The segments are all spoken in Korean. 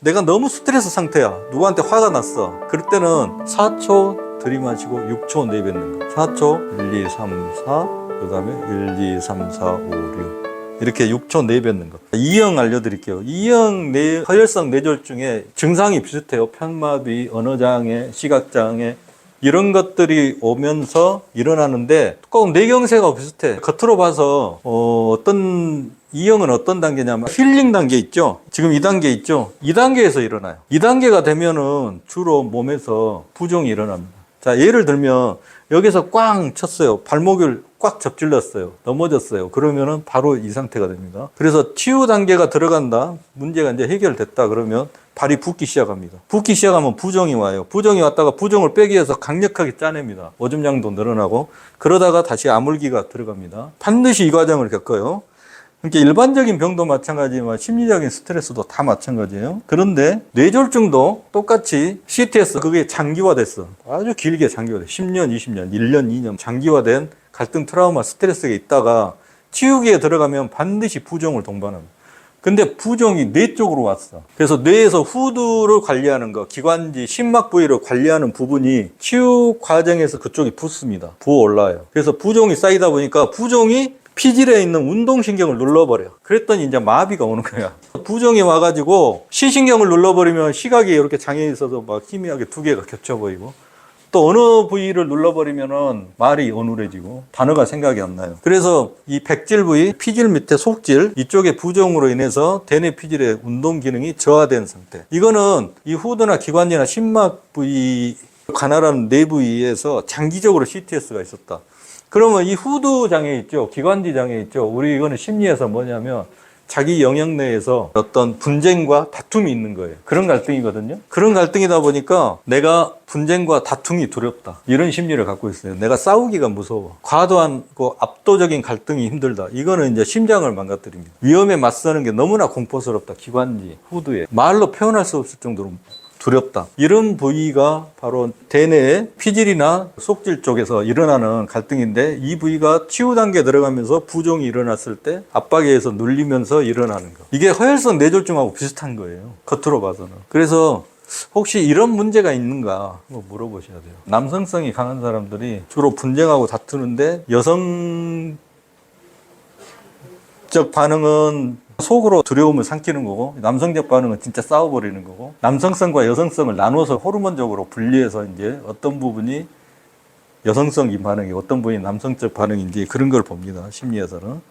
내가 너무 스트레스 상태야. 누구한테 화가 났어. 그럴 때는 4초 들이마시고 6초 내뱉는 거. 4초 1, 2, 3, 4. 그 다음에 1, 2, 3, 4, 5, 6. 이렇게 6초 내뱉는 거. E형 알려드릴게요. E형 허혈성 뇌졸중에 증상이 비슷해요. 편마비, 언어장애, 시각장애 이런 것들이 오면서 일어나는데 꼭 뇌경색하고 비슷해. 겉으로 봐서 어떤 E형은 어떤 단계냐면 힐링 단계 있죠. 지금 2단계 있죠. 2단계에서 일어나요. 2단계가 되면은 주로 몸에서 부종이 일어납니다. 자, 예를 들면 여기서 꽝 쳤어요. 발목을 꽉 접질렀어요. 넘어졌어요. 그러면은 바로 이 상태가 됩니다. 그래서 치유 단계가 들어간다. 문제가 이제 해결됐다 그러면 발이 붓기 시작합니다. 붓기 시작하면 부종이 와요. 부종이 왔다가 부종을 빼기 위해서 강력하게 짜냅니다. 오줌량도 늘어나고 그러다가 다시 아물기가 들어갑니다. 반드시 이 과정을 겪어요. 그러니까 일반적인 병도 마찬가지지만 심리적인 스트레스도 다 마찬가지예요. 그런데 뇌졸중도 똑같이 CTS 그게 장기화됐어. 아주 길게 장기화돼. 10년, 20년, 1년, 2년 장기화된 갈등, 트라우마, 스트레스가 있다가 치유기에 들어가면 반드시 부종을 동반합니다. 근데 부종이 뇌 쪽으로 왔어. 그래서 뇌에서 후두를 관리하는 거, 기관지, 심막 부위를 관리하는 부분이 치유 과정에서 그쪽이 붓습니다. 부어 올라요. 그래서 부종이 쌓이다 보니까 부종이 피질에 있는 운동신경을 눌러버려. 그랬더니 이제 마비가 오는 거야. 부종이 와가지고 시신경을 눌러버리면 시각이 이렇게 장애에 있어서 막 희미하게 두 개가 겹쳐 보이고 또 어느 부위를 눌러버리면은 말이 어눌해지고 단어가 생각이 안 나요. 그래서 이 백질 부위, 피질 밑에 속질 이쪽의 부종으로 인해서 대뇌 피질의 운동 기능이 저하된 상태. 이거는 이 후두나 기관지나 심막 부위 관할하는 뇌 부위에서 장기적으로 CTS가 있었다. 그러면 이 후두 장애 있죠. 기관지 장애 있죠. 우리 이거는 심리에서 뭐냐면 자기 영역 내에서 어떤 분쟁과 다툼이 있는 거예요. 그런 갈등이거든요. 그런 갈등이다 보니까 내가 분쟁과 다툼이 두렵다. 이런 심리를 갖고 있어요. 내가 싸우기가 무서워. 과도한 압도적인 갈등이 힘들다. 이거는 이제 심장을 망가뜨립니다. 위험에 맞서는 게 너무나 공포스럽다. 기관지, 후두에. 말로 표현할 수 없을 정도로 두렵다. 이런 부위가 바로 대뇌의 피질이나 속질 쪽에서 일어나는 갈등인데 이 부위가 치유 단계에 들어가면서 부종이 일어났을 때 압박에 의해서 눌리면서 일어나는 거. 이게 허혈성 뇌졸중하고 비슷한 거예요. 겉으로 봐서는. 그래서 혹시 이런 문제가 있는가 한번 물어보셔야 돼요. 남성성이 강한 사람들이 주로 분쟁하고 다투는데 여성적 반응은 속으로 두려움을 삼키는 거고 남성적 반응은 진짜 싸워버리는 거고 남성성과 여성성을 나눠서 호르몬적으로 분리해서 이제 어떤 부분이 여성적인 반응이 어떤 부분이 남성적 반응인지 그런 걸 봅니다. 심리에서는.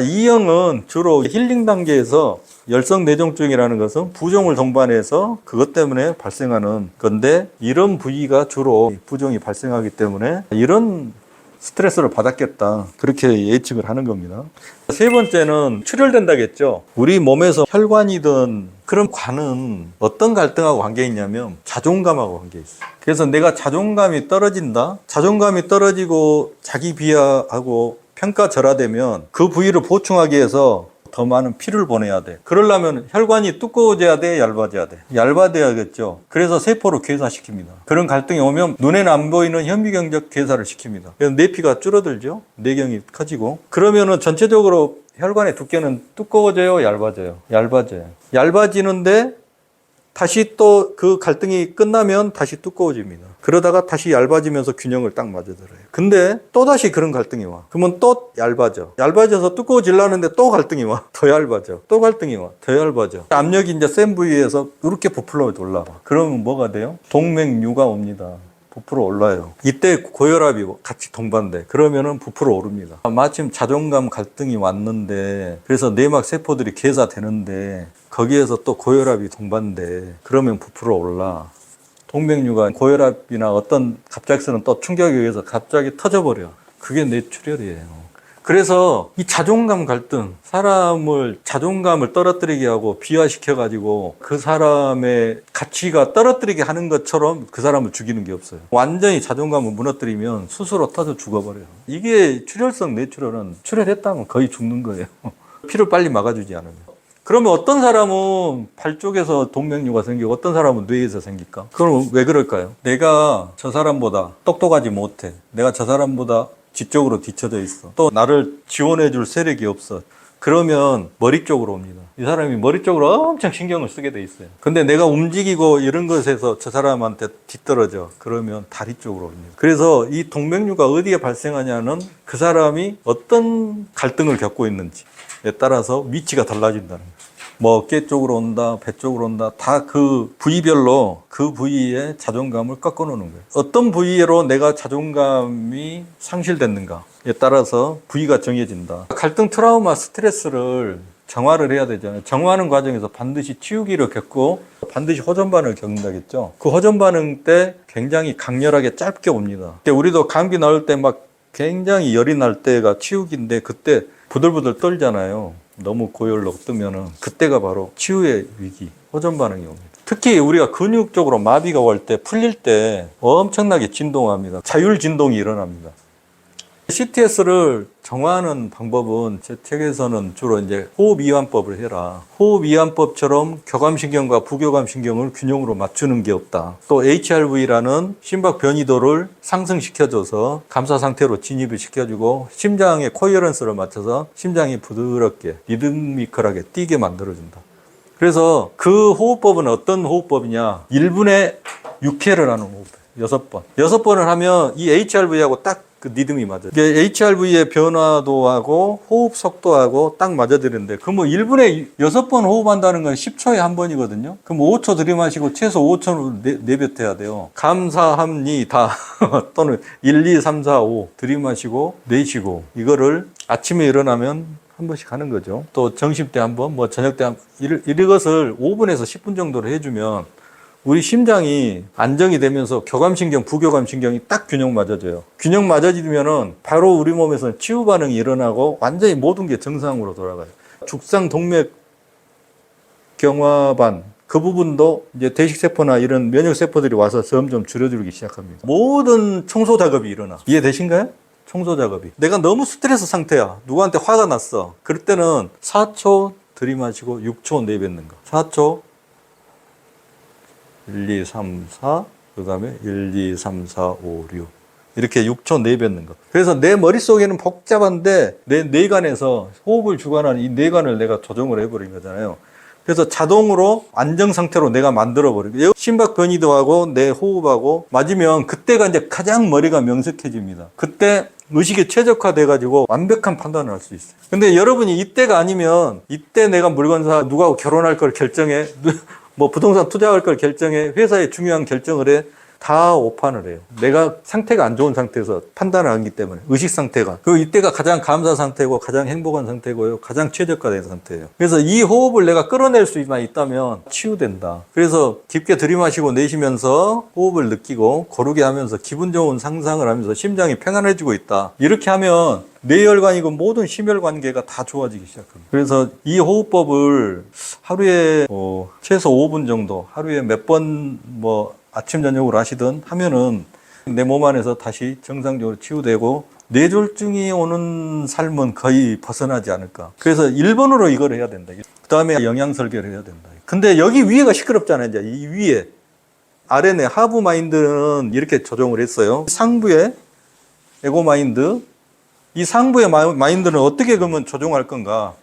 E형은 주로 힐링 단계에서 열성 뇌졸중이라는 것은 부종을 동반해서 그것 때문에 발생하는 건데 이런 부위가 주로 부종이 발생하기 때문에 이런 스트레스를 받았겠다. 그렇게 예측을 하는 겁니다. 세 번째는 출혈된다겠죠. 우리 몸에서 혈관이든 그런 관은 어떤 갈등하고 관계 있냐면 자존감하고 관계 있어요. 그래서 내가 자존감이 떨어진다. 자존감이 떨어지고 자기 비하하고 평가절하되면 그 부위를 보충하기 위해서 더 많은 피를 보내야 돼. 그러려면 혈관이 두꺼워져야 돼, 얇아져야 돼. 얇아져야겠죠. 그래서 세포를 괴사시킵니다. 그런 갈등이 오면 눈에는 안 보이는 현미경적 괴사를 시킵니다. 그래서 뇌피가 줄어들죠. 뇌경이 커지고. 그러면은 전체적으로 혈관의 두께는 두꺼워져요, 얇아져요. 얇아져요. 얇아지는데 다시 또 그 갈등이 끝나면 다시 두꺼워집니다. 그러다가 다시 얇아지면서 균형을 딱 맞아들어요. 근데 또다시 그런 갈등이 와. 그러면 또 얇아져. 얇아져서 두꺼워지려는데 또 갈등이 와. 더 얇아져. 또 갈등이 와. 더 얇아져. 압력이 이제 센 부위에서 이렇게 부풀어 올라와. 그러면 뭐가 돼요? 동맥류가 옵니다. 부풀어 올라요. 이때 고혈압이 같이 동반돼. 그러면은 부풀어 오릅니다. 마침 자존감 갈등이 왔는데 그래서 내막 세포들이 괴사되는데 거기에서 또 고혈압이 동반돼. 그러면 부풀어 올라. 동맥류가 고혈압이나 어떤 갑작스러운 또 충격에 의해서 갑자기 터져버려. 그게 뇌출혈이에요. 그래서 이 자존감 갈등, 자존감을 떨어뜨리게 하고 비하시켜가지고 그 사람의 가치가 떨어뜨리게 하는 것처럼 그 사람을 죽이는 게 없어요. 완전히 자존감을 무너뜨리면 스스로 터져 죽어버려요. 이게 출혈성 뇌출혈은 출혈했다면 거의 죽는 거예요. 피를 빨리 막아주지 않으면. 그러면 어떤 사람은 발 쪽에서 동맥류가 생기고 어떤 사람은 뇌에서 생길까? 그럼 왜 그럴까요? 내가 저 사람보다 똑똑하지 못해. 내가 저 사람보다 지적으로 뒤쳐져 있어. 또 나를 지원해 줄 세력이 없어. 그러면 머리 쪽으로 옵니다. 이 사람이 머리 쪽으로 엄청 신경을 쓰게 돼 있어요. 근데 내가 움직이고 이런 것에서 저 사람한테 뒤떨어져. 그러면 다리 쪽으로 옵니다. 그래서 이 동맥류가 어디에 발생하냐는 그 사람이 어떤 갈등을 겪고 있는지에 따라서 위치가 달라진다는 거예요. 뭐 어깨 쪽으로 온다, 배 쪽으로 온다, 다 그 부위별로 그 부위의 자존감을 꺾어 놓는 거예요. 어떤 부위로 내가 자존감이 상실됐는가에 따라서 부위가 정해진다. 갈등, 트라우마, 스트레스를 정화를 해야 되잖아요. 정화하는 과정에서 반드시 치유기를 겪고 반드시 호전 반응을 겪는다겠죠. 그 호전 반응 때 굉장히 강렬하게 짧게 옵니다. 우리도 감기 나올 때 막 굉장히 열이 날 때가 치유기인데 그때 부들부들 떨잖아요. 너무 고열로 뜨면은 그때가 바로 치유의 위기, 호전 반응이 옵니다. 특히 우리가 근육적으로 마비가 올 때, 풀릴 때 엄청나게 진동합니다. 자율 진동이 일어납니다. CTS를 정화하는 방법은 제 책에서는 주로 이제 호흡이완법을 해라. 호흡이완법처럼 교감신경과 부교감신경을 균형으로 맞추는 게 없다. 또 HRV라는 심박 변이도를 상승시켜줘서 감사 상태로 진입을 시켜주고 심장의 코헤런스를 맞춰서 심장이 부드럽게 리드미컬하게 뛰게 만들어준다. 그래서 그 호흡법은 어떤 호흡법이냐? 1분에 6회를 하는 호흡법. 6번을 하면 이 HRV하고 딱 그 리듬이 맞아요. 이게 HRV의 변화도하고 호흡 속도하고 딱 맞아들는데, 그 뭐 1분에 6번 호흡한다는 건 10초에 한 번이거든요. 그럼 5초 들이마시고 최소 5초를 내뱉어야 돼요. 감사합니다. 또는 1, 2, 3, 4, 5 들이마시고 내쉬고, 이거를 아침에 일어나면 한 번씩 하는 거죠. 또 점심 때 한 번, 뭐 저녁 때 한 번, 이것을 5분에서 10분 정도로 해주면 우리 심장이 안정이 되면서 교감신경, 부교감신경이 딱 균형 맞아져요. 균형 맞아지면은 바로 우리 몸에서는 치유 반응이 일어나고 완전히 모든 게 정상으로 돌아가요. 죽상 동맥 경화반, 그 부분도 이제 대식세포나 이런 면역세포들이 와서 점점 줄여들기 시작합니다. 모든 청소 작업이 일어나. 이해되신가요? 청소 작업이. 내가 너무 스트레스 상태야. 누구한테 화가 났어. 그럴 때는 4초 들이마시고 6초 내뱉는 거. 4초 1, 2, 3, 4, 그 다음에 1, 2, 3, 4, 5, 6. 이렇게 6초 내뱉는 것. 그래서 내 머릿속에는 복잡한데 내 뇌관에서 호흡을 주관하는 이 뇌관을 내가 조정을 해버린 거잖아요. 그래서 자동으로 안정 상태로 내가 만들어버리고, 심박 변이도하고 내 호흡하고 맞으면 그때가 이제 가장 머리가 명석해집니다. 그때 의식이 최적화돼가지고 완벽한 판단을 할 수 있어요. 근데 여러분이 이때가 아니면, 이때 내가 물건 사, 누구하고 결혼할 걸 결정해, 뭐 부동산 투자할 걸 결정해, 회사에 중요한 결정을 해, 다 오판을 해요. 내가 상태가 안 좋은 상태에서 판단을 하기 때문에, 의식 상태가. 그리고 이때가 가장 감사 상태고 가장 행복한 상태고요. 가장 최적화된 상태예요. 그래서 이 호흡을 내가 끌어낼 수만 있다면 치유된다. 그래서 깊게 들이마시고 내쉬면서 호흡을 느끼고 고르게 하면서 기분 좋은 상상을 하면서 심장이 평안해지고 있다. 이렇게 하면 뇌혈관이고 모든 심혈관계가 다 좋아지기 시작합니다. 그래서 이 호흡법을 하루에 최소 5분 정도, 하루에 몇 번 아침 저녁으로 하시든 하면은 내 몸 안에서 다시 정상적으로 치유되고 뇌졸중이 오는 삶은 거의 벗어나지 않을까. 그래서 1번으로 이걸 해야 된다. 그 다음에 영양 설계를 해야 된다. 근데 여기 위에가 시끄럽잖아요. 이제 이 위에 아래내 하부 마인드는 이렇게 조정을 했어요. 상부의 에고 마인드, 이 상부의 마인드는 어떻게 그러면 조정할 건가?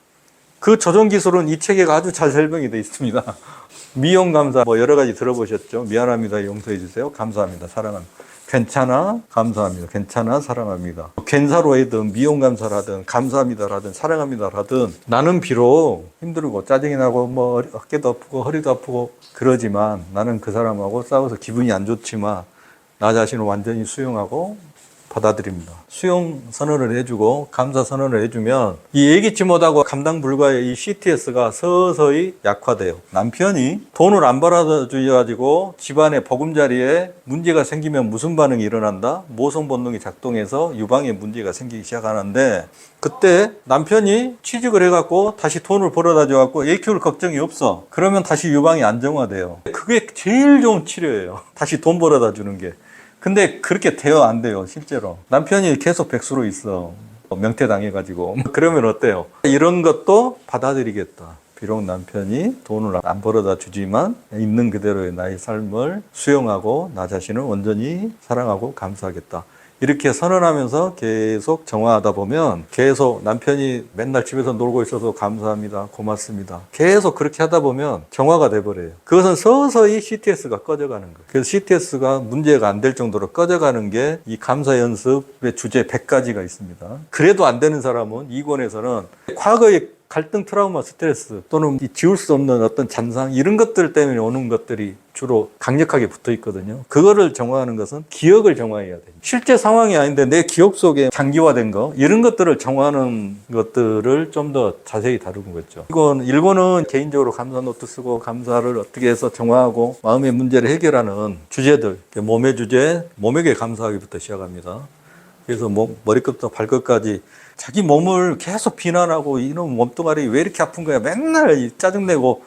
그 조정 기술은 이 책에 아주 잘 설명이 되어 있습니다. 미용 감사 여러 가지 들어보셨죠? 미안합니다. 용서해 주세요. 감사합니다. 사랑합니다. 괜찮아. 감사합니다. 괜찮아. 사랑합니다. 괜사로이든 미용 감사라든 감사합니다라든 사랑합니다라든, 나는 비록 힘들고 짜증이 나고 어깨도 아프고 허리도 아프고 그러지만 나는 그 사람하고 싸워서 기분이 안 좋지만 나 자신을 완전히 수용하고 받아들입니다. 수용 선언을 해주고 감사 선언을 해주면 이 예기치 못하고 감당 불가의 이 CTS가 서서히 약화돼요. 남편이 돈을 안 벌어줘가지고 집안의 보금자리에 문제가 생기면 무슨 반응이 일어난다? 모성 본능이 작동해서 유방에 문제가 생기기 시작하는데, 그때 남편이 취직을 해갖고 다시 돈을 벌어다 줘갖고 애 키울 걱정이 없어. 그러면 다시 유방이 안정화돼요. 그게 제일 좋은 치료예요. 다시 돈 벌어다 주는 게. 근데 그렇게 돼요, 안 돼요, 실제로? 남편이 계속 백수로 있어. 명퇴당해가지고. 그러면 어때요? 이런 것도 받아들이겠다. 비록 남편이 돈을 안 벌어다 주지만 있는 그대로의 나의 삶을 수용하고 나 자신을 온전히 사랑하고 감사하겠다. 이렇게 선언하면서 계속 정화하다 보면 계속 남편이 맨날 집에서 놀고 있어서 감사합니다, 고맙습니다, 계속 그렇게 하다 보면 정화가 돼버려요. 그것은 서서히 CTS가 꺼져가는 거예요. 그래서 CTS가 문제가 안 될 정도로 꺼져가는 게 이 감사 연습의 주제 100가지가 있습니다. 그래도 안 되는 사람은 이 권에서는 과거의 갈등, 트라우마, 스트레스 또는 지울 수 없는 어떤 잔상 이런 것들 때문에 오는 것들이 주로 강력하게 붙어 있거든요. 그거를 정화하는 것은 기억을 정화해야 돼요. 실제 상황이 아닌데 내 기억 속에 장기화된 거 이런 것들을 정화하는 것들을 좀 더 자세히 다루는 거죠. 일본은 개인적으로 감사 노트 쓰고 감사를 어떻게 해서 정화하고 마음의 문제를 해결하는 주제들, 몸의 주제, 몸에게 감사하기부터 시작합니다. 그래서 머리끝부터 발끝까지 자기 몸을 계속 비난하고 이놈 몸뚱아리 왜 이렇게 아픈 거야 맨날 짜증내고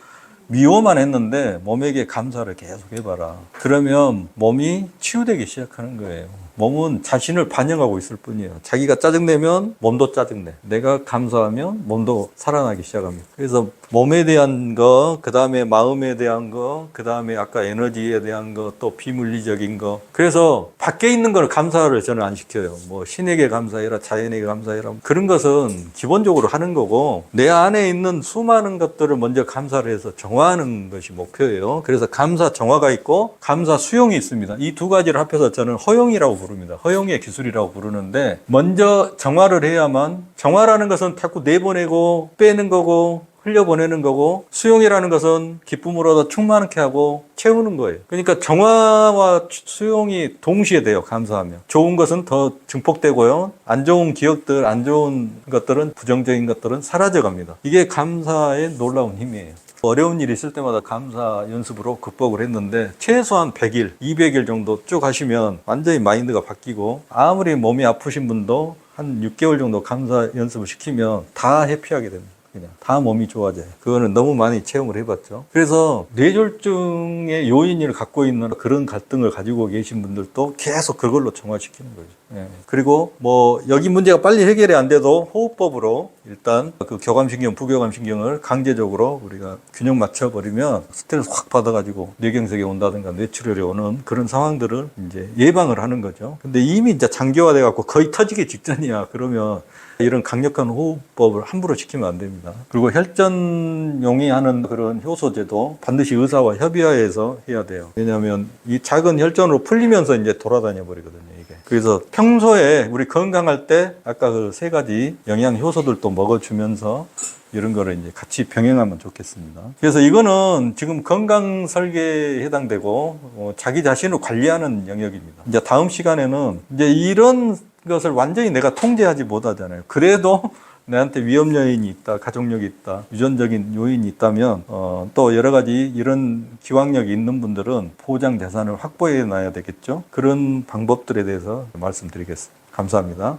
미워만 했는데 몸에게 감사를 계속 해봐라. 그러면 몸이 치유되기 시작하는 거예요. 몸은 자신을 반영하고 있을 뿐이에요. 자기가 짜증내면 몸도 짜증내. 내가 감사하면 몸도 살아나기 시작합니다. 그래서 몸에 대한 거, 그 다음에 마음에 대한 거, 그 다음에 아까 에너지에 대한 거, 또 비물리적인 거. 그래서 밖에 있는 걸 감사를 저는 안 시켜요. 뭐 신에게 감사해라, 자연에게 감사해라. 그런 것은 기본적으로 하는 거고 내 안에 있는 수많은 것들을 먼저 감사를 해서 정화하는 것이 목표예요. 그래서 감사 정화가 있고 감사 수용이 있습니다. 이 두 가지를 합해서 저는 허용이라고 부릅니다. 허용의 기술이라고 부르는데 먼저 정화를 해야만, 정화라는 것은 자꾸 내보내고 빼는 거고 흘려보내는 거고, 수용이라는 것은 기쁨으로 더 충만하게 하고 채우는 거예요. 그러니까 정화와 수용이 동시에 돼요. 감사하면. 좋은 것은 더 증폭되고요. 안 좋은 기억들, 안 좋은 것들은, 부정적인 것들은 사라져갑니다. 이게 감사의 놀라운 힘이에요. 어려운 일이 있을 때마다 감사 연습으로 극복을 했는데 최소한 100일, 200일 정도 쭉 하시면 완전히 마인드가 바뀌고, 아무리 몸이 아프신 분도 한 6개월 정도 감사 연습을 시키면 다 해피하게 됩니다. 그냥 다 몸이 좋아져요. 그거는 너무 많이 체험을 해봤죠. 그래서 뇌졸중의 요인을 갖고 있는 그런 갈등을 가지고 계신 분들도 계속 그걸로 정화시키는 거죠. 예. 그리고 여기 문제가 빨리 해결이 안 돼도 호흡법으로 일단 그 교감신경, 부교감신경을 강제적으로 우리가 균형 맞춰버리면 스트레스 확 받아가지고 뇌경색이 온다든가 뇌출혈이 오는 그런 상황들을 이제 예방을 하는 거죠. 근데 이미 이제 장기화돼갖고 거의 터지기 직전이야. 그러면 이런 강력한 호흡법을 함부로 시키면 안 됩니다. 그리고 혈전용이 하는 그런 효소제도 반드시 의사와 협의하에서 해야 돼요. 왜냐하면 이 작은 혈전으로 풀리면서 이제 돌아다녀 버리거든요, 이게. 그래서 평소에 우리 건강할 때 아까 그 3가지 영양 효소들도 먹어주면서 이런 거를 이제 같이 병행하면 좋겠습니다. 그래서 이거는 지금 건강 설계에 해당되고 자기 자신을 관리하는 영역입니다. 이제 다음 시간에는 이제 이런 것을 완전히 내가 통제하지 못하잖아요. 그래도 내한테 위험 요인이 있다, 가족력이 있다, 유전적인 요인이 있다면 또 여러 가지 이런 기왕력이 있는 분들은 보장 재산을 확보해 놔야 되겠죠. 그런 방법들에 대해서 말씀드리겠습니다. 감사합니다.